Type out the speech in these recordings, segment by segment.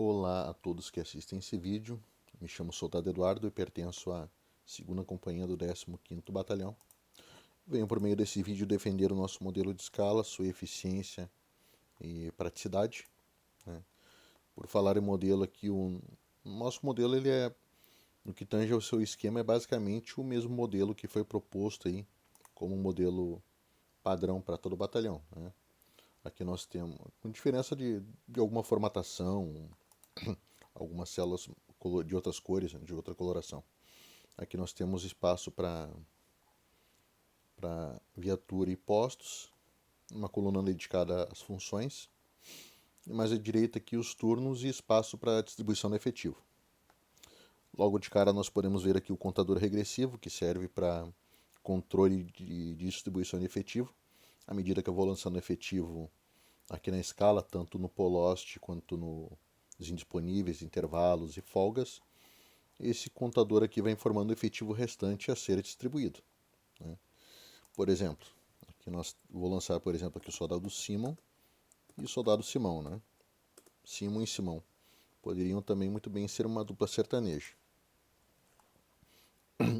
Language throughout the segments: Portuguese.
Olá a todos que assistem esse vídeo. Me chamo Soldado Eduardo e pertenço à 2ª Companhia do 15º Batalhão. Venho por meio desse vídeo defender o nosso modelo de escala, sua eficiência e praticidade. Por falar em modelo aqui, o nosso modelo, no que tange ao seu esquema, é basicamente o mesmo modelo que foi proposto aí como um modelo padrão para todo o batalhão. Aqui nós temos, com diferença de alguma formatação, algumas células de outras cores, de outra coloração. Aqui nós temos espaço para viatura e postos, uma coluna dedicada às funções, e mais à direita aqui os turnos e espaço para distribuição do efetivo. Logo de cara nós podemos ver aqui o contador regressivo, que serve para controle de distribuição de efetivo. À medida que eu vou lançando efetivo aqui na escala, tanto no POLOST quanto nos indisponíveis, intervalos e folgas, esse contador aqui vai informando o efetivo restante a ser distribuído. Por exemplo, aqui vou lançar, por exemplo, aqui o soldado Simon e o soldado Simão. Simon e Simão. Poderiam também muito bem ser uma dupla sertaneja.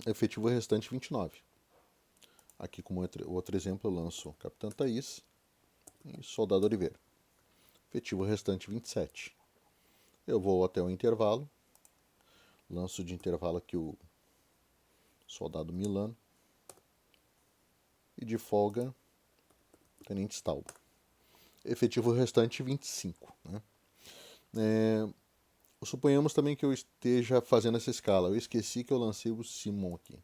Efetivo restante 29. Aqui, como outro exemplo, eu lanço Capitã Thaís e soldado Oliveira. Efetivo restante 27. Eu vou até o intervalo. Lanço de intervalo aqui o soldado Milano. E de folga, Tenente Staubo. Efetivo restante 25. Suponhamos também que eu esteja fazendo essa escala. Eu esqueci que eu lancei o Simon aqui.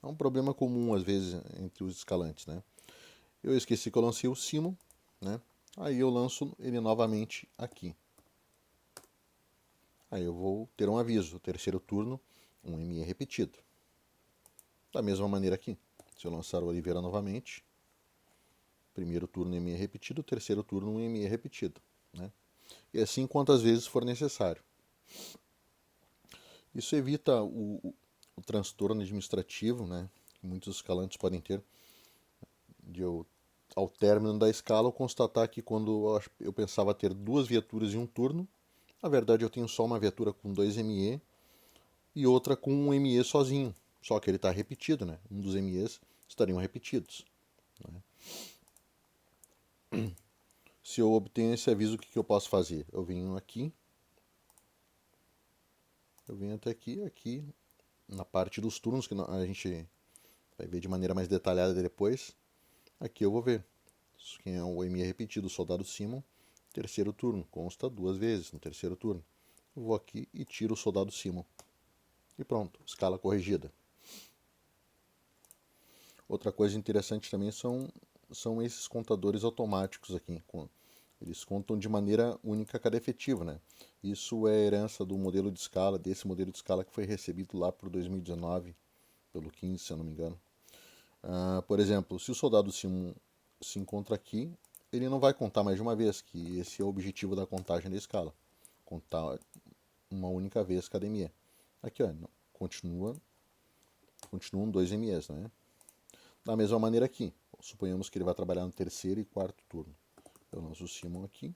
É um problema comum, às vezes, entre os escalantes. Eu esqueci que eu lancei o Simon. Aí eu lanço ele novamente aqui. Aí eu vou ter um aviso. Terceiro turno, um ME repetido. Da mesma maneira aqui. Se eu lançar o Oliveira novamente, primeiro turno ME repetido, terceiro turno um ME repetido. E assim quantas vezes for necessário. Isso evita o transtorno administrativo, que muitos escalantes podem ter, de eu, ao término da escala, eu constatar que quando eu pensava ter 2 viaturas em um turno, na verdade eu tenho só uma viatura com 2 ME e outra com um ME sozinho, só que ele está repetido, um dos MEs estariam repetidos. Se eu obtenho esse aviso, o que eu posso fazer? Eu venho aqui, eu venho até aqui na parte dos turnos, que a gente vai ver de maneira mais detalhada depois. Aqui eu vou ver quem é o ME repetido, o soldado Simon, terceiro turno, consta 2 vezes no terceiro turno. Eu vou aqui e tiro o soldado Simon. E pronto, escala corrigida. Outra coisa interessante também são esses contadores automáticos aqui. Eles contam de maneira única cada efetivo. Isso é herança do modelo de escala, desse modelo de escala que foi recebido lá por 2019, pelo 15, se eu não me engano. Por exemplo, se o soldado Simon se encontra aqui, ele não vai contar mais de uma vez, que esse é o objetivo da contagem da escala. Contar uma única vez cada ME. Aqui, ó, continuam 2 MEs, Da mesma maneira aqui, suponhamos que ele vai trabalhar no terceiro e quarto turno. Eu lanço o Simon aqui,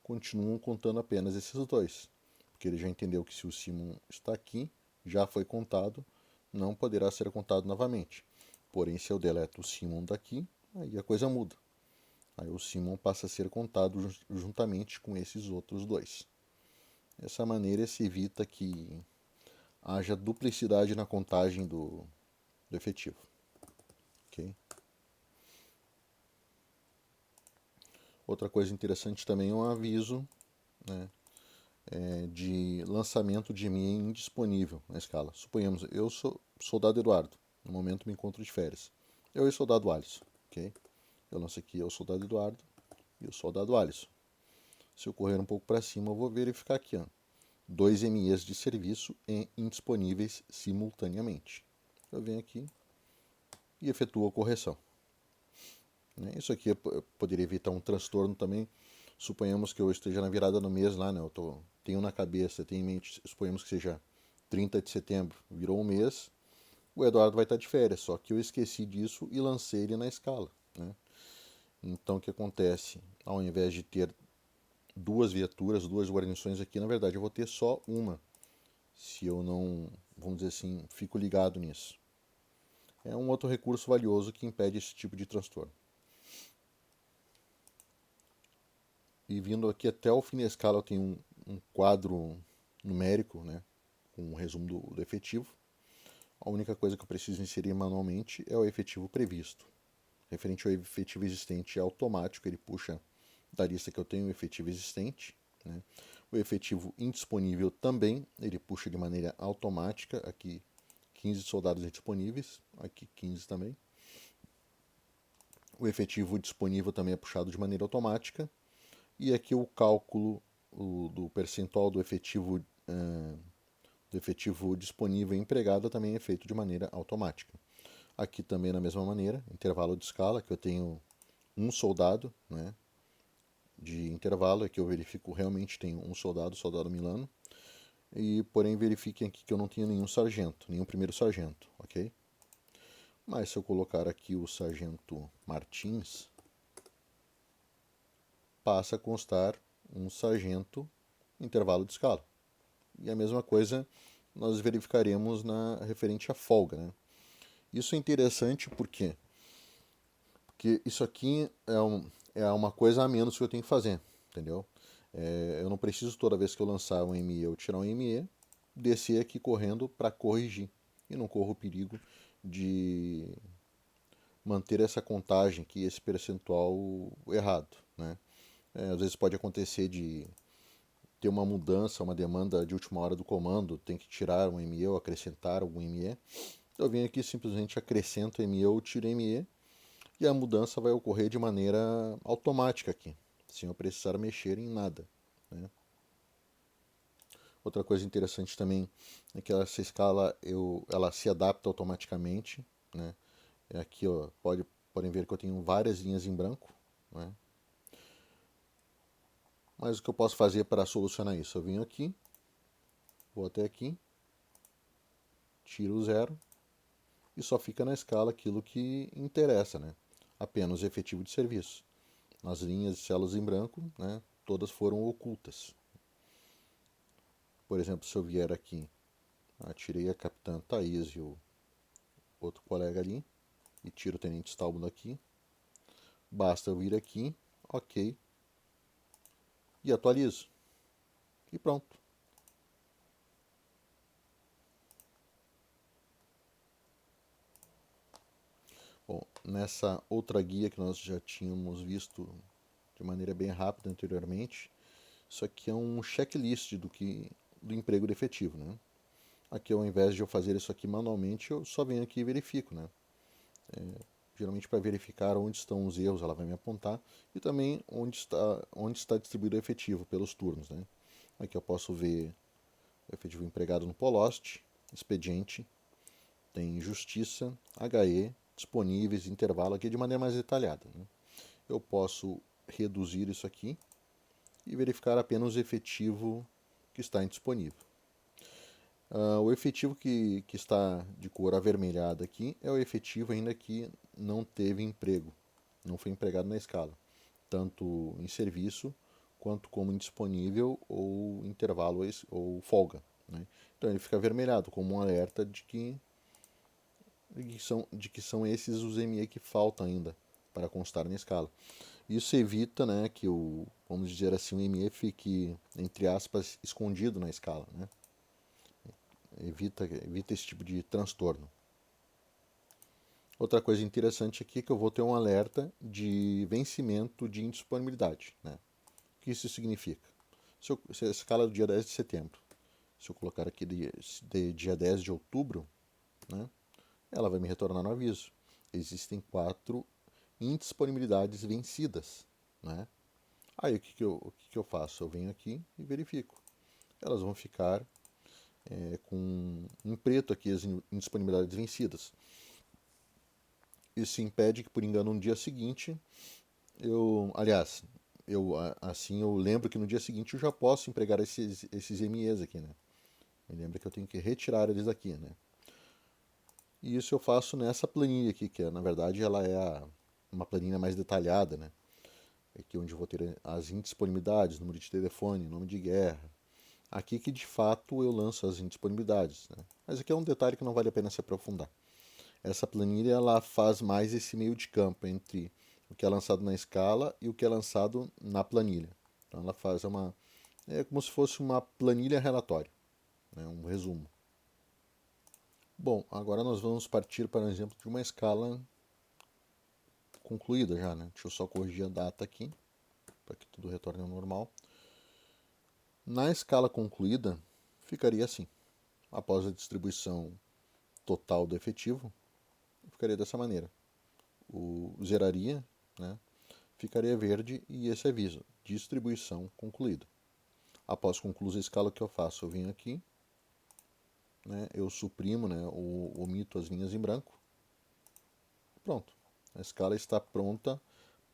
continuam contando apenas esses 2, porque ele já entendeu que se o Simon está aqui, já foi contado, não poderá ser contado novamente. Porém, se eu deleto o Simon daqui, aí a coisa muda. Aí o Simon passa a ser contado juntamente com esses outros 2. Dessa maneira se evita que haja duplicidade na contagem do efetivo. Okay? Outra coisa interessante também é um aviso de lançamento de ME indisponível na escala. Suponhamos, eu sou soldado Eduardo, no momento me encontro de férias. Eu e o soldado Alisson. Okay? Eu lanço aqui o soldado Eduardo e o soldado Alisson. Se eu correr um pouco para cima, eu vou verificar aqui, 2 MEs de serviço e indisponíveis simultaneamente. Eu venho aqui e efetuo a correção. Isso aqui poderia evitar um transtorno também. Suponhamos que eu esteja na virada do mês lá, tenho na cabeça, tenho em mente, suponhamos que seja 30 de setembro, virou um mês, o Eduardo vai estar de férias, só que eu esqueci disso e lancei ele na escala. Então o que acontece? Ao invés de ter duas viaturas, duas guarnições aqui, na verdade eu vou ter só uma, se eu não, vamos dizer assim, fico ligado nisso. É um outro recurso valioso que impede esse tipo de transtorno. E vindo aqui até o fim da escala, eu tenho um quadro numérico, né, com um resumo do efetivo. A única coisa que eu preciso inserir manualmente é o efetivo previsto. Referente ao efetivo existente é automático, ele puxa da lista que eu tenho o efetivo existente. Né? O efetivo indisponível também, ele puxa de maneira automática, aqui 15 soldados indisponíveis, aqui 15 também. O efetivo disponível também é puxado de maneira automática. E aqui o cálculo do percentual do efetivo disponível e empregado também é feito de maneira automática. Aqui também da mesma maneira, intervalo de escala, que eu tenho um soldado, né, de intervalo, aqui eu verifico realmente tenho um soldado, soldado Milano, e porém verifiquem aqui que eu não tenho nenhum sargento, nenhum primeiro sargento, ok? Mas se eu colocar aqui o sargento Martins, passa a constar um sargento intervalo de escala. E a mesma coisa nós verificaremos na referente à folga, né? Isso é interessante porque isso aqui é uma coisa a menos que eu tenho que fazer, entendeu? Eu não preciso toda vez que eu lançar um ME ou tirar um ME, descer aqui correndo para corrigir. E não corro o perigo de manter essa contagem aqui, esse percentual errado, né? Às vezes pode acontecer de ter uma mudança, uma demanda de última hora do comando, tem que tirar um ME ou acrescentar algum ME. Eu venho aqui simplesmente acrescento ME ou tiro ME e a mudança vai ocorrer de maneira automática aqui, sem eu precisar mexer em nada. Né? Outra coisa interessante também é que essa escala ela se adapta automaticamente. Né? Aqui ó, podem ver que eu tenho várias linhas em branco. Né? Mas o que eu posso fazer para solucionar isso? Eu venho aqui, vou até aqui, tiro o zero e só fica na escala aquilo que interessa, né? Apenas o efetivo de serviço. As linhas e células em branco, né, todas foram ocultas. Por exemplo, se eu vier aqui, tirei a capitã Thaís e o outro colega ali, e tiro o tenente Stalbo daqui, basta eu vir aqui, ok, e atualizo. E pronto. Bom, nessa outra guia que nós já tínhamos visto de maneira bem rápida anteriormente, isso aqui é um checklist do emprego do efetivo, né? Aqui, ao invés de eu fazer isso aqui manualmente, eu só venho aqui e verifico, né? Geralmente para verificar onde estão os erros, ela vai me apontar e também onde está distribuído o efetivo pelos turnos, né? Aqui eu posso ver o efetivo empregado no Polost, expediente, tem justiça, HE, disponíveis, intervalo aqui de maneira mais detalhada. Né? Eu posso reduzir isso aqui e verificar apenas o efetivo que está indisponível. O efetivo que está de cor avermelhada aqui é o efetivo ainda que não teve emprego, não foi empregado na escala, tanto em serviço quanto como indisponível ou intervalo ou folga. Né? Então ele fica avermelhado como um alerta de que são esses os ME que faltam ainda para constar na escala. Isso evita, né, que vamos dizer assim, o ME fique, entre aspas, escondido na escala. Né? Evita esse tipo de transtorno. Outra coisa interessante aqui é que eu vou ter um alerta de vencimento de indisponibilidade. Né? O que isso significa? Se a escala é do dia 10 de setembro, se eu colocar aqui de dia 10 de outubro, né, ela vai me retornar no aviso. Existem 4 indisponibilidades vencidas. Né? Aí o que eu faço? Eu venho aqui e verifico. Elas vão ficar com em preto aqui as indisponibilidades vencidas. Isso impede que, por engano, no dia seguinte, aliás, assim eu lembro que no dia seguinte eu já posso empregar esses MEs aqui, né? Me lembra que eu tenho que retirar eles daqui, né? E isso eu faço nessa planilha aqui, que na verdade ela é uma planilha mais detalhada, né? aqui onde eu vou ter as indisponibilidades, número de telefone, nome de guerra. Aqui que de fato eu lanço as indisponibilidades, né? Mas aqui é um detalhe que não vale a pena se aprofundar. Essa planilha ela faz mais esse meio de campo entre o que é lançado na escala e o que é lançado na planilha. Então ela faz é como se fosse uma planilha relatório, né? Um resumo. Bom, agora nós vamos partir para um exemplo de uma escala concluída já, né? Deixa eu só corrigir a data aqui, para que tudo retorne ao normal. Na escala concluída, ficaria assim. Após a distribuição total do efetivo, ficaria dessa maneira. O zeraria, né? Ficaria verde e esse aviso, distribuição concluída. Após concluir a escala, o que eu faço? Eu venho aqui, né? Eu suprimo, né? Omito as linhas em branco. Pronto. A escala está pronta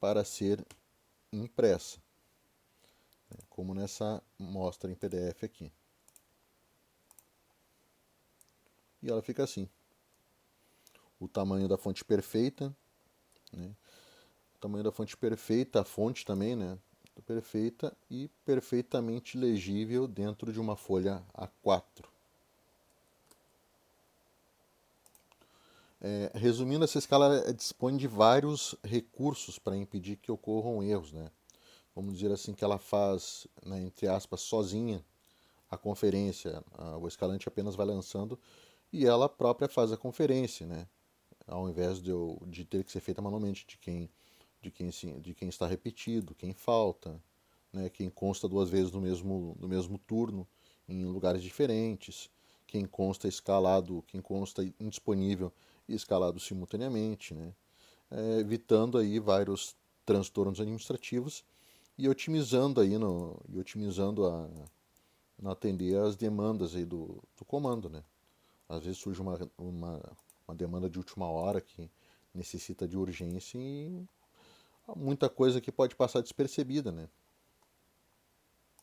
para ser impressa, né? Como nessa mostra em PDF aqui. E ela fica assim. O tamanho da fonte perfeita, né? O tamanho da fonte perfeita, a fonte também, né? Perfeita e perfeitamente legível dentro de uma folha A4. Resumindo, essa escala dispõe de vários recursos para impedir que ocorram erros, né? Vamos dizer assim que ela faz, né, entre aspas, sozinha a conferência. O escalante apenas vai lançando e ela própria faz a conferência, né? Ao invés de ter que ser feita manualmente de quem está repetido, quem falta, né? Quem consta duas vezes no mesmo turno em lugares diferentes, quem consta escalado, quem consta indisponível e escalado simultaneamente, né? Evitando aí vários transtornos administrativos e otimizando aí e otimizando no atender às demandas aí do comando, né? Às vezes surge uma demanda de última hora que necessita de urgência e muita coisa que pode passar despercebida, né?